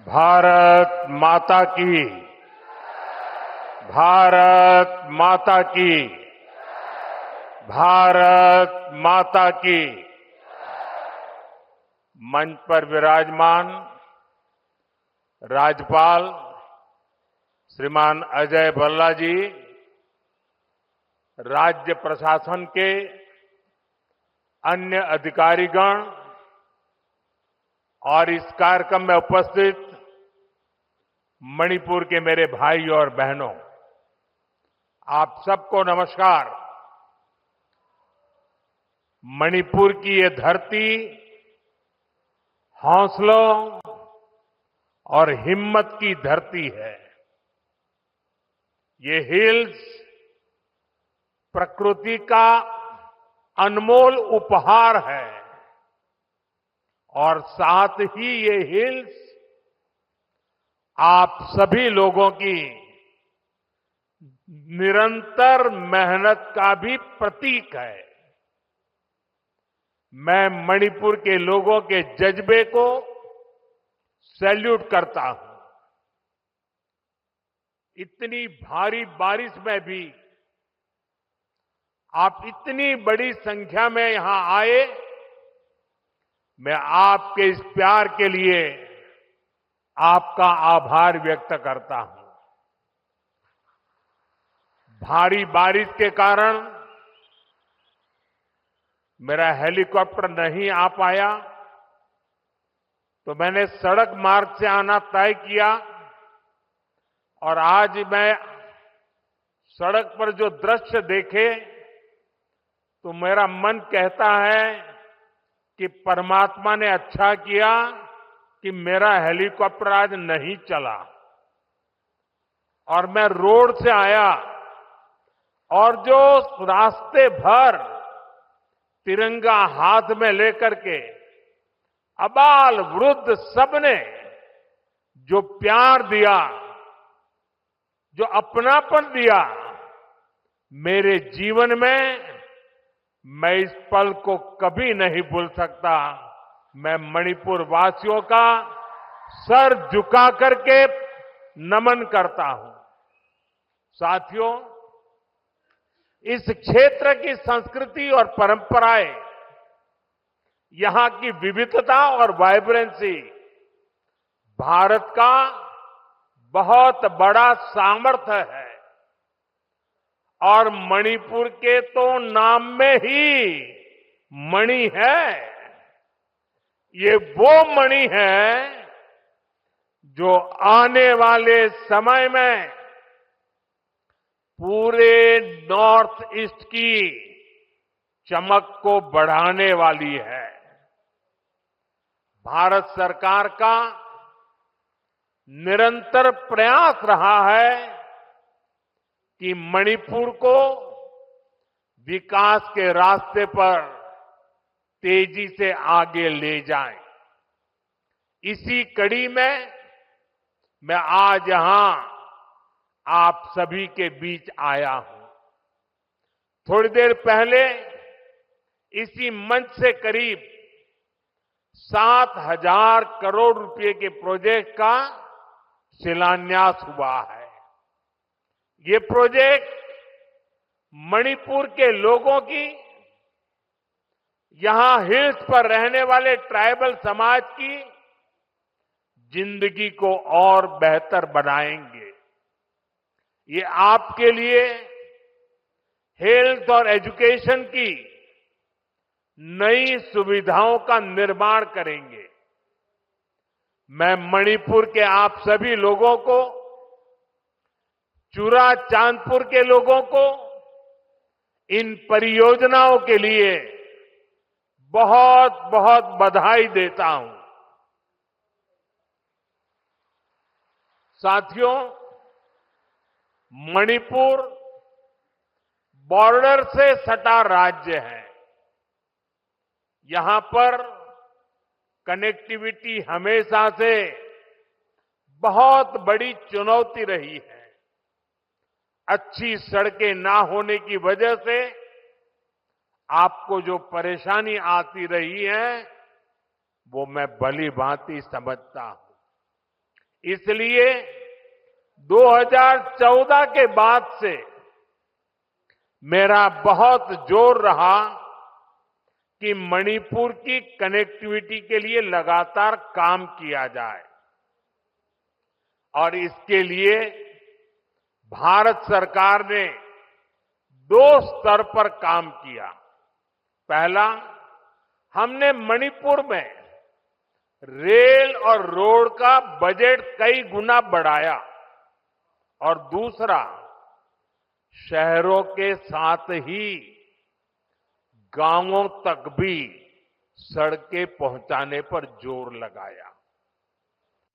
भारत माता की। भारत माता की। भारत माता की। मंच पर विराजमान राज्यपाल श्रीमान अजय भल्ला जी, राज्य प्रशासन के अन्य अधिकारीगण और इस कार्यक्रम में उपस्थित मणिपुर के मेरे भाई और बहनों, आप सबको नमस्कार। मणिपुर की ये धरती हौसलों और हिम्मत की धरती है। ये हिल्स प्रकृति का अनमोल उपहार है और साथ ही ये हिल्स आप सभी लोगों की निरंतर मेहनत का भी प्रतीक है। मैं मणिपुर के लोगों के जज्बे को सैल्यूट करता हूं। इतनी भारी बारिश में भी आप इतनी बड़ी संख्या में यहां आए, मैं आपके इस प्यार के लिए आपका आभार व्यक्त करता हूं। भारी बारिश के कारण मेरा हेलीकॉप्टर नहीं आ पाया, तो मैंने सड़क मार्ग से आना तय किया और आज मैं सड़क पर जो दृश्य देखे तो मेरा मन कहता है कि परमात्मा ने अच्छा किया कि मेरा हेलीकॉप्टर आज नहीं चला और मैं रोड से आया और जो रास्ते भर तिरंगा हाथ में लेकर के अबाल वृद्ध सबने जो प्यार दिया, जो अपनापन दिया, मेरे जीवन में मैं इस पल को कभी नहीं भूल सकता। मैं मणिपुर वासियों का सर झुका करके नमन करता हूं। साथियों, इस क्षेत्र की संस्कृति और परंपराएं, यहां की विविधता और वाइब्रेंसी भारत का बहुत बड़ा सामर्थ्य है और मणिपुर के तो नाम में ही मणि है। ये वो मणि है जो आने वाले समय में पूरे नॉर्थ ईस्ट की चमक को बढ़ाने वाली है। भारत सरकार का निरंतर प्रयास रहा है कि मणिपुर को विकास के रास्ते पर तेजी से आगे ले जाएं। इसी कड़ी में मैं आज यहां आप सभी के बीच आया हूं। थोड़ी देर पहले इसी मंच से करीब 7,000 करोड़ रुपए के प्रोजेक्ट का शिलान्यास हुआ है। ये प्रोजेक्ट मणिपुर के लोगों की, यहां हिल्स पर रहने वाले ट्राइबल समाज की जिंदगी को और बेहतर बनाएंगे। ये आपके लिए हेल्थ और एजुकेशन की नई सुविधाओं का निर्माण करेंगे। मैं मणिपुर के आप सभी लोगों को, चुरा चांदपुर के लोगों को इन परियोजनाओं के लिए बहुत बहुत बधाई देता हूं। साथियों, मणिपुर बॉर्डर से सटा राज्य है। यहां पर कनेक्टिविटी हमेशा से बहुत बड़ी चुनौती रही है। अच्छी सड़कें ना होने की वजह से आपको जो परेशानी आती रही है, वो मैं भली भांति समझता हूं। इसलिए 2014 के बाद से मेरा बहुत जोर रहा कि मणिपुर की कनेक्टिविटी के लिए लगातार काम किया जाए और इसके लिए भारत सरकार ने 2 स्तर पर काम किया। पहला, हमने मणिपुर में रेल और रोड का बजट कई गुना बढ़ाया और दूसरा, शहरों के साथ ही गांवों तक भी सड़कें पहुंचाने पर जोर लगाया।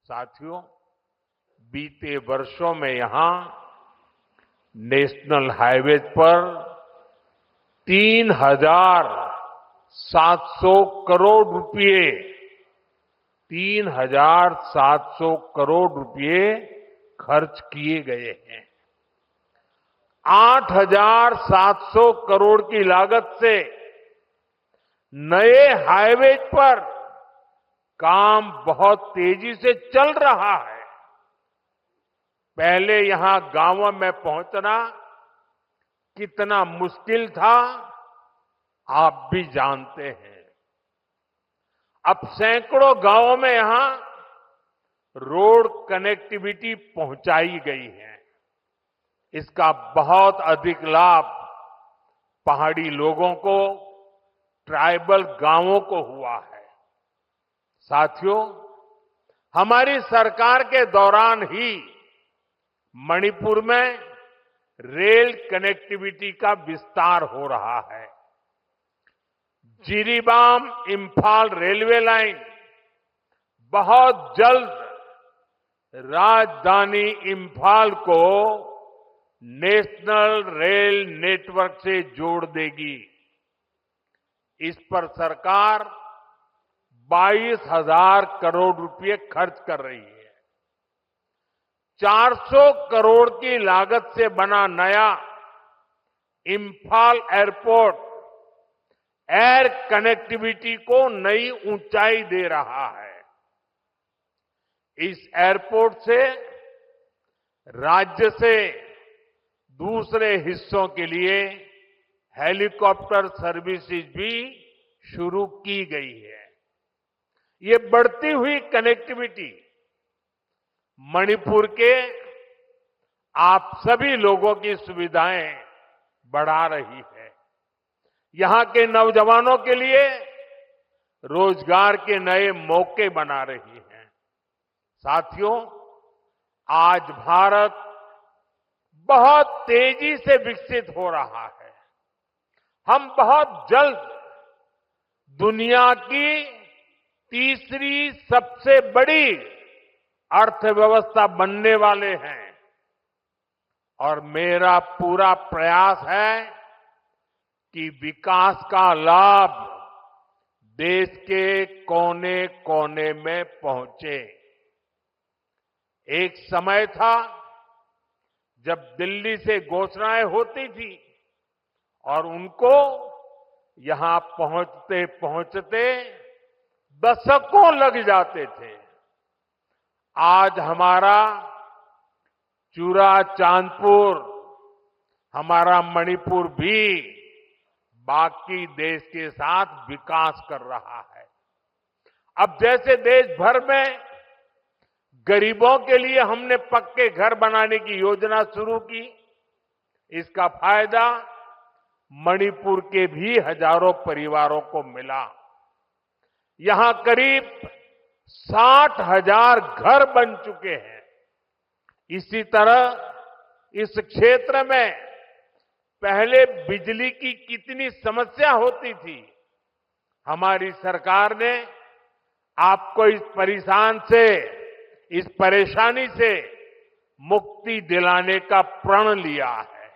साथियों, बीते वर्षों में यहां नेशनल हाईवेज पर 3,700 करोड़ रुपए 3,700 करोड़ रुपए खर्च किए गए हैं। 8,700 करोड़ की लागत से नए हाईवेज पर काम बहुत तेजी से चल रहा है। पहले यहां गांवों में पहुंचना कितना मुश्किल था, आप भी जानते हैं। अब सैकड़ों गांवों में यहां रोड कनेक्टिविटी पहुंचाई गई है। इसका बहुत अधिक लाभ पहाड़ी लोगों को, ट्राइबल गांवों को हुआ है। साथियों, हमारी सरकार के दौरान ही मणिपुर में रेल कनेक्टिविटी का विस्तार हो रहा है। जिरीबाम इंफाल रेलवे लाइन बहुत जल्द राजधानी इंफाल को नेशनल रेल नेटवर्क से जोड़ देगी। इस पर सरकार 22,000 करोड़ रुपए खर्च कर रही है। 400 करोड़ की लागत से बना नया इंफाल एयरपोर्ट एयर कनेक्टिविटी को नई ऊंचाई दे रहा है। इस एयरपोर्ट से राज्य से दूसरे हिस्सों के लिए हेलीकॉप्टर सर्विसेज भी शुरू की गई है। ये बढ़ती हुई कनेक्टिविटी मणिपुर के आप सभी लोगों की सुविधाएं बढ़ा रही है। यहां के नौजवानों के लिए रोजगार के नए मौके बना रही है। साथियों, आज भारत बहुत तेजी से विकसित हो रहा है। हम बहुत जल्द दुनिया की तीसरी सबसे बड़ी अर्थव्यवस्था बनने वाले हैं और मेरा पूरा प्रयास है कि विकास का लाभ देश के कोने कोने में पहुंचे। एक समय था जब दिल्ली से घोषणाएं होती थी और उनको यहां पहुंचते पहुंचते दशकों लग जाते थे। आज हमारा चूरा चांदपुर, हमारा मणिपुर भी बाकी देश के साथ विकास कर रहा है। अब जैसे देश भर में गरीबों के लिए हमने पक्के घर बनाने की योजना शुरू की, इसका फायदा मणिपुर के भी हजारों परिवारों को मिला। यहां करीब 60,000 घर बन चुके हैं। इसी तरह इस क्षेत्र में पहले बिजली की कितनी समस्या होती थी। हमारी सरकार ने आपको इस परेशानी से मुक्ति दिलाने का प्रण लिया है।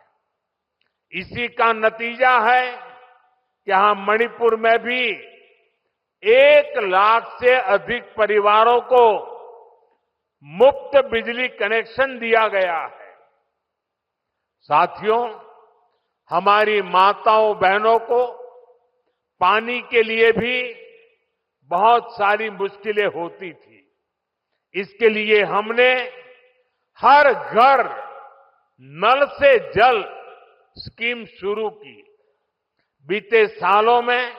इसी का नतीजा है कि यहां मणिपुर में भी 1 लाख से अधिक परिवारों को मुफ्त बिजली कनेक्शन दिया गया है। साथियों, हमारी माताओं बहनों को पानी के लिए भी बहुत सारी मुश्किलें होती थी। इसके लिए हमने हर घर नल से जल स्कीम शुरू की। बीते सालों में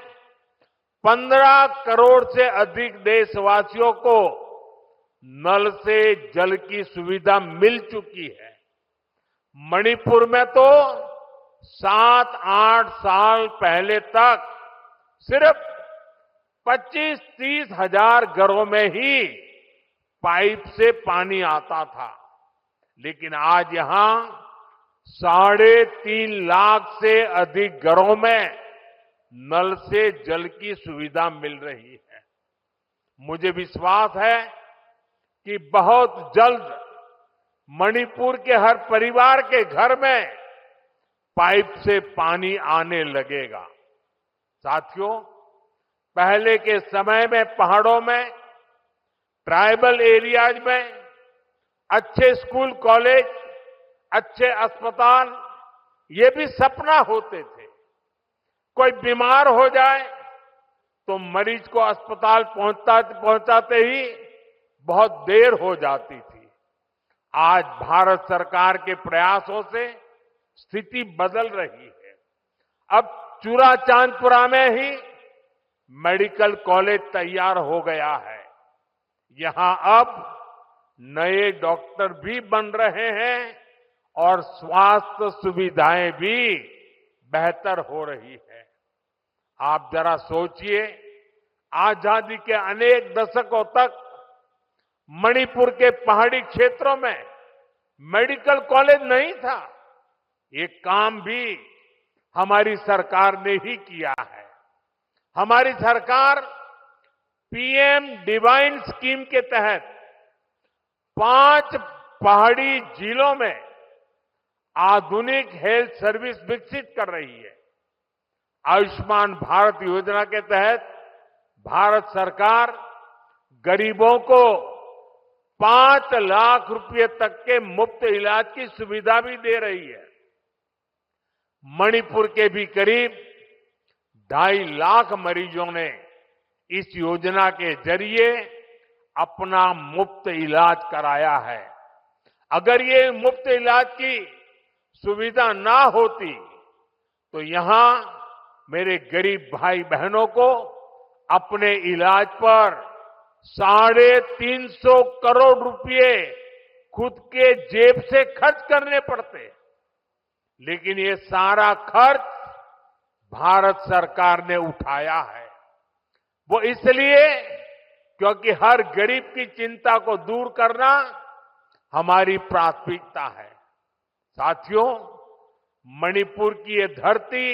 15 करोड़ से अधिक देशवासियों को नल से जल की सुविधा मिल चुकी है। मणिपुर में तो 7-8 साल पहले तक सिर्फ 25-30 हजार घरों में ही पाइप से पानी आता था, लेकिन आज यहां 3.5 लाख से अधिक घरों में नल से जल की सुविधा मिल रही है। मुझे विश्वास है कि बहुत जल्द मणिपुर के हर परिवार के घर में पाइप से पानी आने लगेगा। साथियों, पहले के समय में पहाड़ों में, ट्राइबल एरियाज में अच्छे स्कूल कॉलेज, अच्छे अस्पताल, ये भी सपना होते थे। कोई बीमार हो जाए तो मरीज को अस्पताल पहुंचाते ही बहुत देर हो जाती थी। आज भारत सरकार के प्रयासों से स्थिति बदल रही है। अब चूराचांदपुरा में ही मेडिकल कॉलेज तैयार हो गया है। यहां अब नए डॉक्टर भी बन रहे हैं और स्वास्थ्य सुविधाएं भी बेहतर हो रही है। आप जरा सोचिए, आजादी के अनेक दशकों तक मणिपुर के पहाड़ी क्षेत्रों में मेडिकल कॉलेज नहीं था। ये काम भी हमारी सरकार ने ही किया है। हमारी सरकार पीएम डिवाइन स्कीम के तहत 5 पहाड़ी जिलों में आधुनिक हेल्थ सर्विस विकसित कर रही है। आयुष्मान भारत योजना के तहत भारत सरकार गरीबों को 5 लाख रुपए तक के मुफ्त इलाज की सुविधा भी दे रही है। मणिपुर के भी करीब 2.5 लाख मरीजों ने इस योजना के जरिए अपना मुफ्त इलाज कराया है। अगर ये मुफ्त इलाज की सुविधा ना होती तो यहां मेरे गरीब भाई बहनों को अपने इलाज पर 350 करोड़ रुपए खुद के जेब से खर्च करने पड़ते। लेकिन ये सारा खर्च भारत सरकार ने उठाया है। वो इसलिए क्योंकि हर गरीब की चिंता को दूर करना हमारी प्राथमिकता है। साथियों, मणिपुर की ये धरती,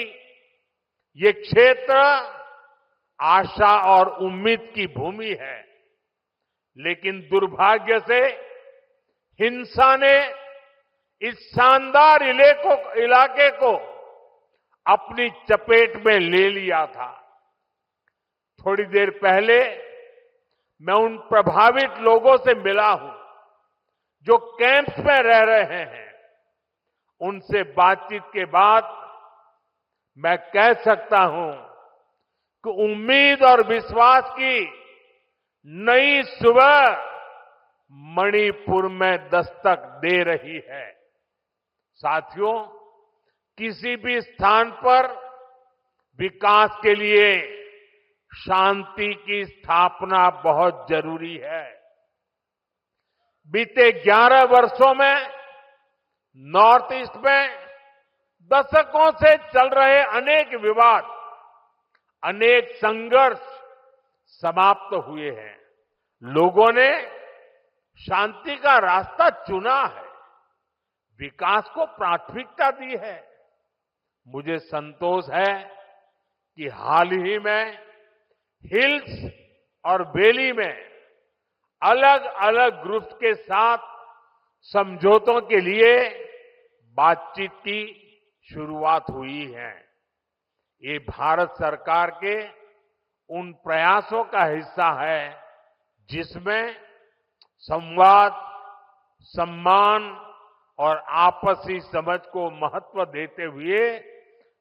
ये क्षेत्र आशा और उम्मीद की भूमि है। लेकिन दुर्भाग्य से हिंसा ने इस शानदार इलाके को अपनी चपेट में ले लिया था। थोड़ी देर पहले मैं उन प्रभावित लोगों से मिला हूं जो कैंप्स में रह रहे हैं। उनसे बातचीत के बाद मैं कह सकता हूं कि उम्मीद और विश्वास की नई सुबह मणिपुर में दस्तक दे रही है। साथियों, किसी भी स्थान पर विकास के लिए शांति की स्थापना बहुत जरूरी है। बीते 11 वर्षों में नॉर्थ ईस्ट में दशकों से चल रहे अनेक विवाद, अनेक संघर्ष समाप्त हुए हैं। लोगों ने शांति का रास्ता चुना है, विकास को प्राथमिकता दी है। मुझे संतोष है कि हाल ही में हिल्स और वैली में अलग अलग ग्रुप्स के साथ समझौतों के लिए बातचीत की शुरुआत हुई है। ये भारत सरकार के उन प्रयासों का हिस्सा है जिसमें संवाद, सम्मान और आपसी समझ को महत्व देते हुए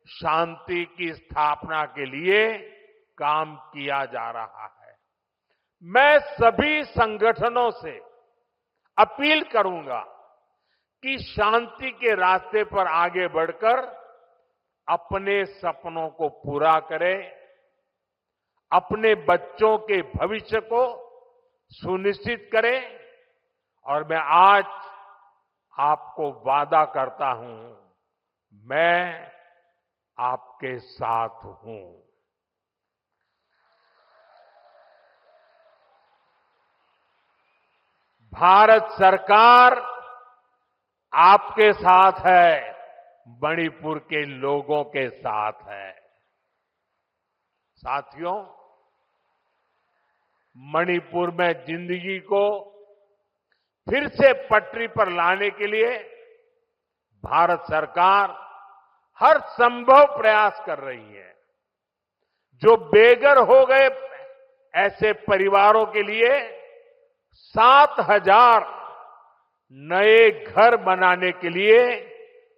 शांति की स्थापना के लिए काम किया जा रहा है। मैं सभी संगठनों से अपील करूंगा कि शांति के रास्ते पर आगे बढ़कर अपने सपनों को पूरा करें, अपने बच्चों के भविष्य को सुनिश्चित करें। और मैं आज आपको वादा करता हूं, मैं आपके साथ हूं। भारत सरकार आपके साथ है, मणिपुर के लोगों के साथ है। साथियों, मणिपुर में जिंदगी को फिर से पटरी पर लाने के लिए भारत सरकार हर संभव प्रयास कर रही है। जो बेघर हो गए ऐसे परिवारों के लिए 7,000 नए घर बनाने के लिए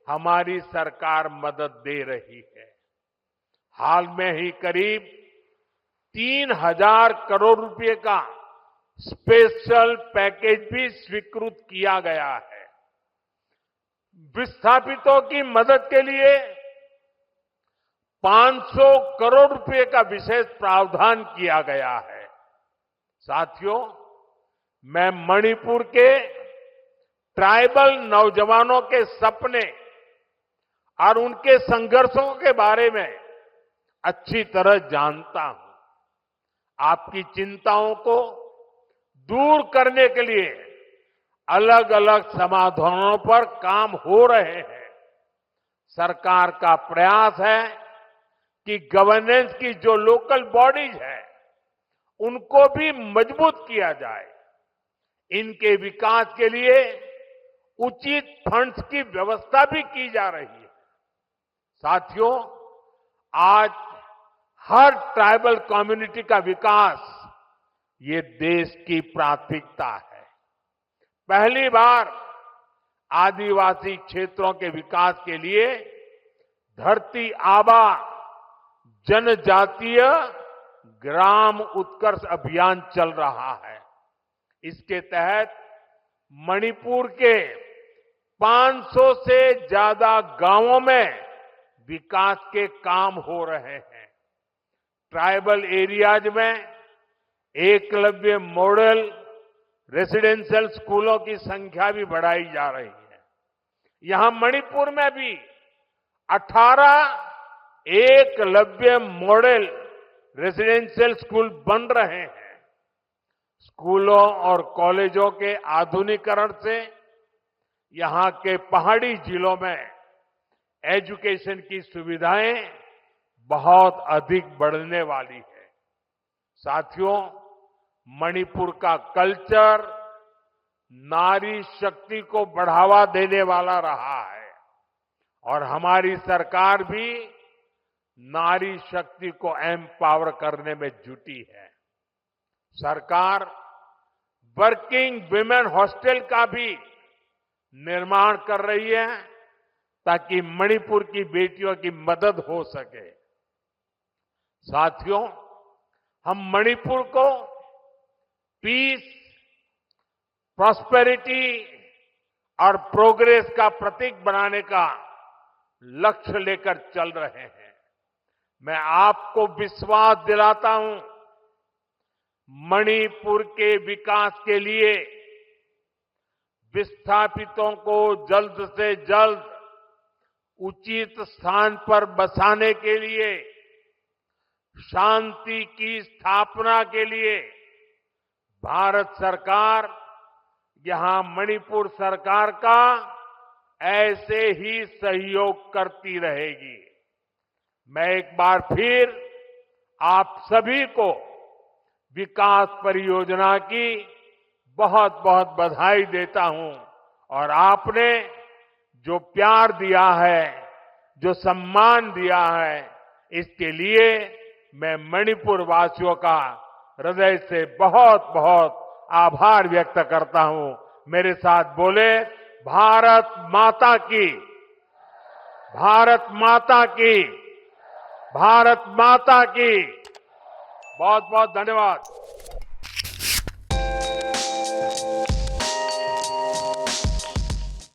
हमारी सरकार मदद दे रही है। हाल में ही करीब 3,000 करोड़ रुपए का स्पेशल पैकेज भी स्वीकृत किया गया है। विस्थापितों की मदद के लिए 500 करोड़ रुपए का विशेष प्रावधान किया गया है। साथियों, मैं मणिपुर के ट्राइबल नौजवानों के सपने और उनके संघर्षों के बारे में अच्छी तरह जानता हूं। आपकी चिंताओं को दूर करने के लिए अलग अलग समाधानों पर काम हो रहे हैं। सरकार का प्रयास है कि गवर्नेंस की जो लोकल बॉडीज है उनको भी मजबूत किया जाए। इनके विकास के लिए उचित फंड्स की व्यवस्था भी की जा रही है। साथियों, आज हर ट्राइबल कम्युनिटी का विकास ये देश की प्राथमिकता है। पहली बार आदिवासी क्षेत्रों के विकास के लिए धरती आबा जनजातीय ग्राम उत्कर्ष अभियान चल रहा है। इसके तहत मणिपुर के 500 से ज्यादा गांवों में विकास के काम हो रहे हैं। ट्राइबल एरियाज में एकलव्य मॉडल रेसिडेंशियल स्कूलों की संख्या भी बढ़ाई जा रही है। यहां मणिपुर में भी 18 एकलव्य मॉडल रेसिडेंशियल स्कूल बन रहे हैं। स्कूलों और कॉलेजों के आधुनिकीकरण से यहां के पहाड़ी जिलों में एजुकेशन की सुविधाएं बहुत अधिक बढ़ने वाली है। साथियों, मणिपुर का कल्चर नारी शक्ति को बढ़ावा देने वाला रहा है और हमारी सरकार भी नारी शक्ति को एम्पावर करने में जुटी है। सरकार वर्किंग विमेन हॉस्टल का भी निर्माण कर रही है ताकि मणिपुर की बेटियों की मदद हो सके। साथियों, हम मणिपुर को पीस, प्रॉस्पेरिटी और प्रोग्रेस का प्रतीक बनाने का लक्ष्य लेकर चल रहे हैं। मैं आपको विश्वास दिलाता हूं, मणिपुर के विकास के लिए विस्थापितों को जल्द से जल्द उचित स्थान पर बसाने के लिए, शांति की स्थापना के लिए भारत सरकार यहां मणिपुर सरकार का ऐसे ही सहयोग करती रहेगी। मैं एक बार फिर आप सभी को विकास परियोजना की बहुत बहुत बधाई देता हूं और आपने जो प्यार दिया है, जो सम्मान दिया है, इसके लिए मैं मणिपुर वासियों का हृदय से बहुत बहुत आभार व्यक्त करता हूं। मेरे साथ बोले, भारत माता की, भारत माता की, भारत माता की। बहुत बहुत धन्यवाद।